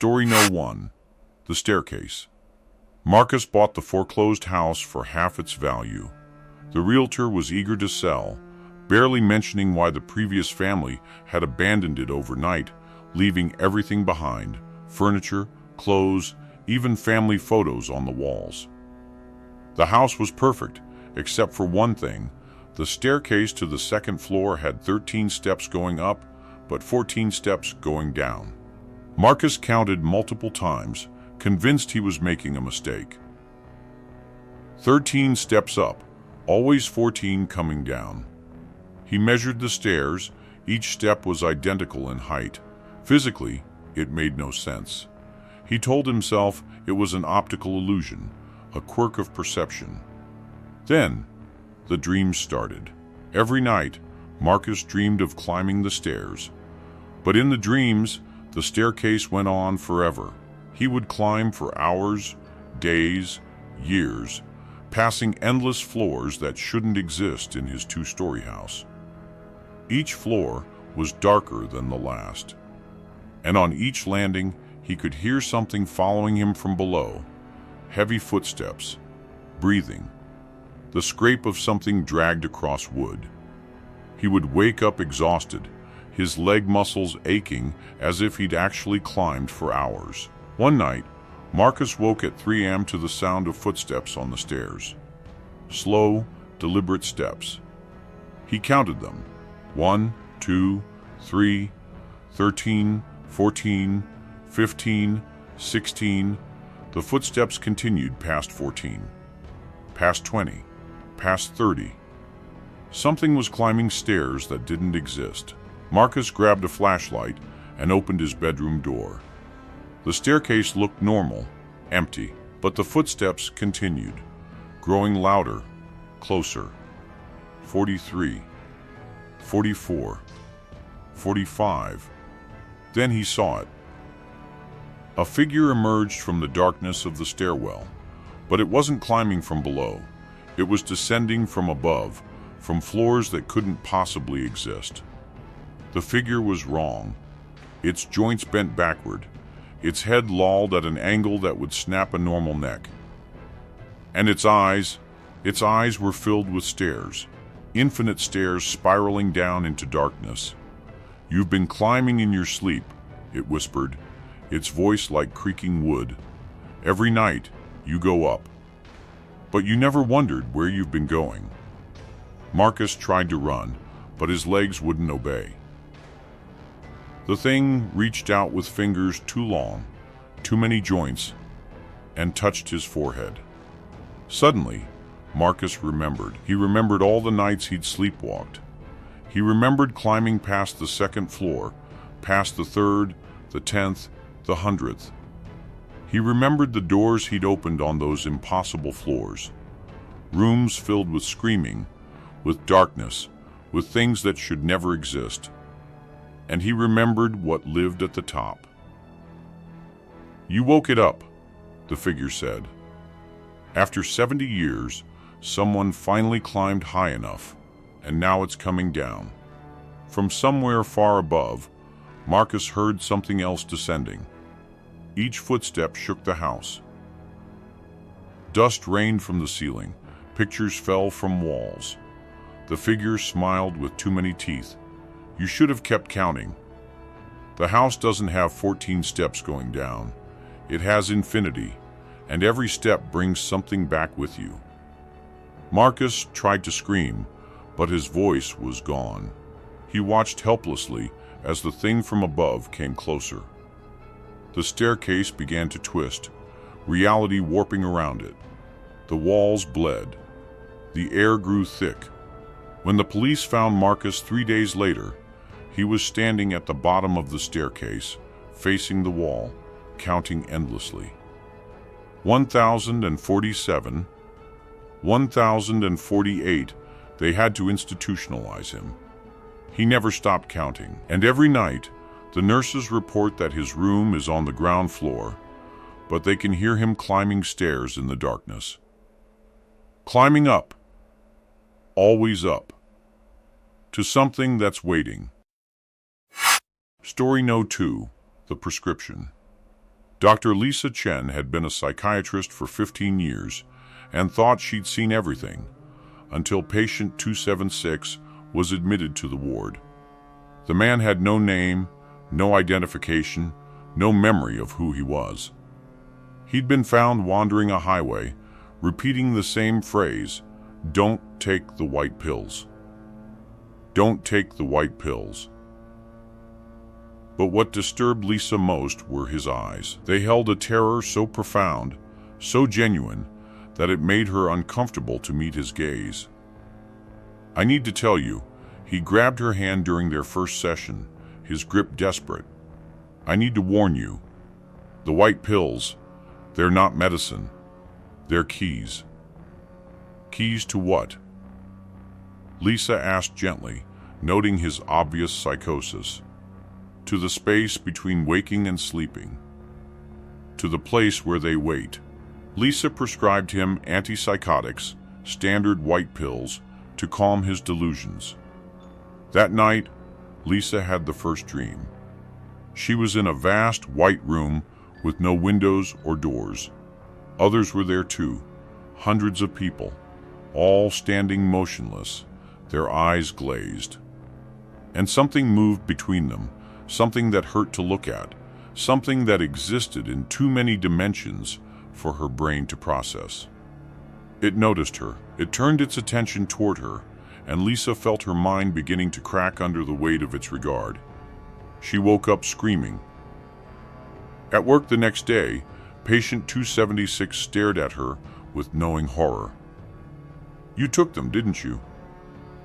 Story No. 1. The Staircase. Marcus bought the foreclosed house for half its value. The realtor was eager to sell, barely mentioning why the previous family had abandoned it overnight, leaving everything behind: furniture, clothes, even family photos on the walls. The house was perfect, except for one thing. The staircase to the second floor had 13 steps going up, but 14 steps going down. Marcus counted multiple times, convinced he was making a mistake. 13 steps up, always 14 coming down. He measured the stairs. Each step was identical in height. Physically, it made no sense. He told himself it was an optical illusion, a quirk of perception. Then, the dreams started. Every night, Marcus dreamed of climbing the stairs. But in the dreams, the staircase went on forever. He would climb for hours, days, years, passing endless floors that shouldn't exist in his two-story house. Each floor was darker than the last, and on each landing he could hear something following him from below: heavy footsteps, breathing, the scrape of something dragged across wood. He would wake up exhausted, his leg muscles aching as if he'd actually climbed for hours. One night, Marcus woke at 3 a.m. to the sound of footsteps on the stairs. Slow, deliberate steps. He counted them: 1, 2, 3, 13, 14, 15, 16. The footsteps continued past 14, past 20, past 30. Something was climbing stairs that didn't exist. Marcus grabbed a flashlight and opened his bedroom door. The staircase looked normal, empty, but the footsteps continued, growing louder, closer. 43, 44, 45. Then he saw it. A figure emerged from the darkness of the stairwell, but it wasn't climbing from below. It was descending from above, from floors that couldn't possibly exist. The figure was wrong. Its joints bent backward, its head lolled at an angle that would snap a normal neck. And its eyes were filled with stairs, infinite stairs spiraling down into darkness. "You've been climbing in your sleep," it whispered, its voice like creaking wood. "Every night, you go up. But you never wondered where you've been going." Marcus tried to run, but his legs wouldn't obey. The thing reached out with fingers too long, too many joints, and touched his forehead. Suddenly, Marcus remembered. He remembered all the nights he'd sleepwalked. He remembered climbing past the second floor, past the third, the 10th, the 100th. He remembered the doors he'd opened on those impossible floors. Rooms filled with screaming, with darkness, with things that should never exist. And he remembered what lived at the top. "You woke it up," the figure said. "After 70 years, someone finally climbed high enough, and now it's coming down." From somewhere far above, Marcus heard something else descending. Each footstep shook the house. Dust rained from the ceiling. Pictures fell from walls. The figure smiled with too many teeth. "You should have kept counting. The house doesn't have 14 steps going down. It has infinity, and every step brings something back with you." Marcus tried to scream, but his voice was gone. He watched helplessly as the thing from above came closer. The staircase began to twist, reality warping around it. The walls bled. The air grew thick. When the police found Marcus 3 days later, he was standing at the bottom of the staircase, facing the wall, counting endlessly. 1,047, 1,048. They had to institutionalize him. He never stopped counting, and every night, the nurses report that his room is on the ground floor, but they can hear him climbing stairs in the darkness. Climbing up, always up, to something that's waiting. Story No. 2. The Prescription. Dr. Lisa Chen had been a psychiatrist for 15 years and thought she'd seen everything until patient 276 was admitted to the ward. The man had no name, no identification, no memory of who he was. He'd been found wandering a highway, repeating the same phrase, "Don't take the white pills. Don't take the white pills." But what disturbed Lisa most were his eyes. They held a terror so profound, so genuine, that it made her uncomfortable to meet his gaze. "I need to tell you," he grabbed her hand during their first session, his grip desperate. "I need to warn you. The white pills, they're not medicine. They're keys." "Keys to what?" Lisa asked gently, noting his obvious psychosis. "To the space between waking and sleeping. To the place where they wait." Lisa prescribed him antipsychotics, standard white pills, to calm his delusions. That night, Lisa had the first dream. She was in a vast white room with no windows or doors. Others were there too, hundreds of people, all standing motionless, their eyes glazed. And something moved between them, something that hurt to look at, something that existed in too many dimensions for her brain to process. It noticed her, it turned its attention toward her, and Lisa felt her mind beginning to crack under the weight of its regard. She woke up screaming. At work the next day, patient 276 stared at her with knowing horror. "You took them, didn't you?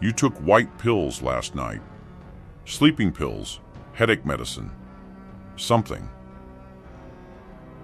You took white pills last night. Sleeping pills, headache medicine, something."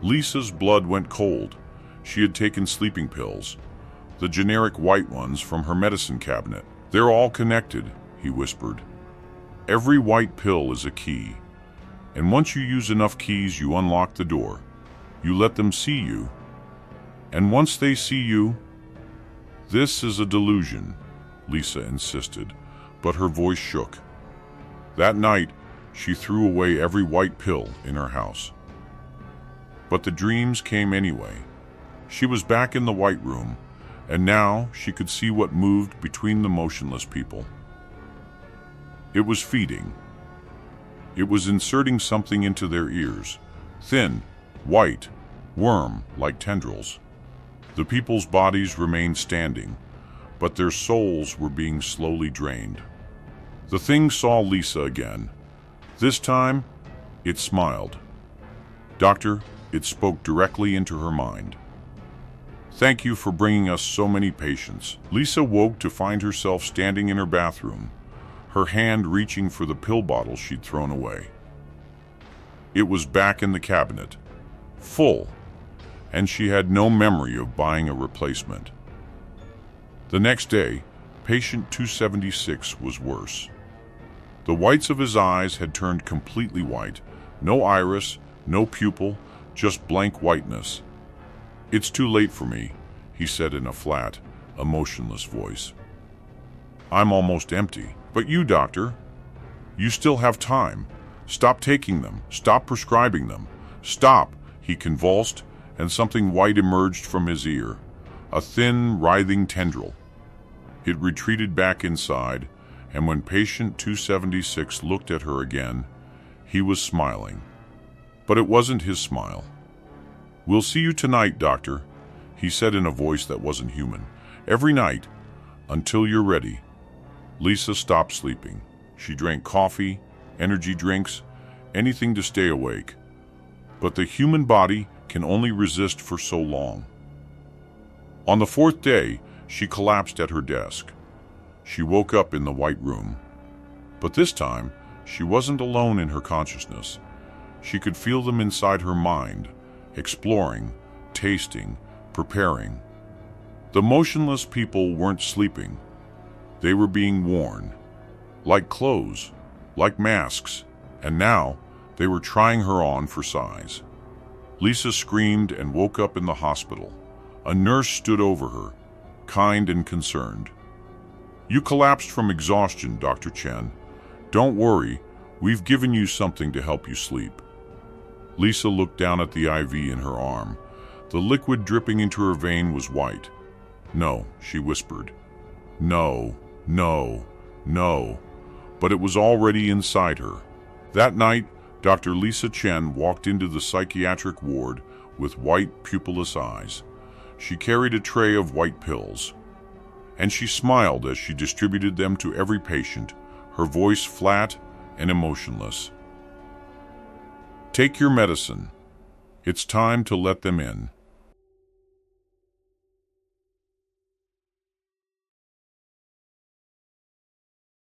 Lisa's blood went cold. She had taken sleeping pills, the generic white ones from her medicine cabinet. "They're all connected," he whispered. "Every white pill is a key. And once you use enough keys, you unlock the door. You let them see you. And once they see you..." "This is a delusion," Lisa insisted, but her voice shook. That night, she threw away every white pill in her house. But the dreams came anyway. She was back in the white room, and now she could see what moved between the motionless people. It was feeding. It was inserting something into their ears, thin, white, worm-like tendrils. The people's bodies remained standing, but their souls were being slowly drained. The thing saw Lisa again. This time, it smiled. "Doctor," it spoke directly into her mind. "Thank you for bringing us so many patients." Lisa woke to find herself standing in her bathroom, her hand reaching for the pill bottle she'd thrown away. It was back in the cabinet, full, and she had no memory of buying a replacement. The next day, patient 276 was worse. The whites of his eyes had turned completely white, no iris, no pupil, just blank whiteness. "It's too late for me," he said in a flat, emotionless voice. "I'm almost empty. But you, doctor, you still have time. Stop taking them. Stop prescribing them. Stop!" He convulsed, and something white emerged from his ear, a thin, writhing tendril. It retreated back inside, and when patient 276 looked at her again, he was smiling. But it wasn't his smile. "We'll see you tonight, doctor," he said in a voice that wasn't human. "Every night, until you're ready." Lisa stopped sleeping. She drank coffee, energy drinks, anything to stay awake. But the human body can only resist for so long. On the fourth day, she collapsed at her desk. She woke up in the white room. But this time, she wasn't alone in her consciousness. She could feel them inside her mind, exploring, tasting, preparing. The motionless people weren't sleeping. They were being worn, like clothes, like masks, and now they were trying her on for size. Lisa screamed and woke up in the hospital. A nurse stood over her, kind and concerned. "You collapsed from exhaustion, Dr. Chen. Don't worry, we've given you something to help you sleep." Lisa looked down at the IV in her arm. The liquid dripping into her vein was white. "No," she whispered. "No, no, no." But it was already inside her. That night, Dr. Lisa Chen walked into the psychiatric ward with white, pupilless eyes. She carried a tray of white pills, and she smiled as she distributed them to every patient, her voice flat and emotionless. "Take your medicine. It's time to let them in."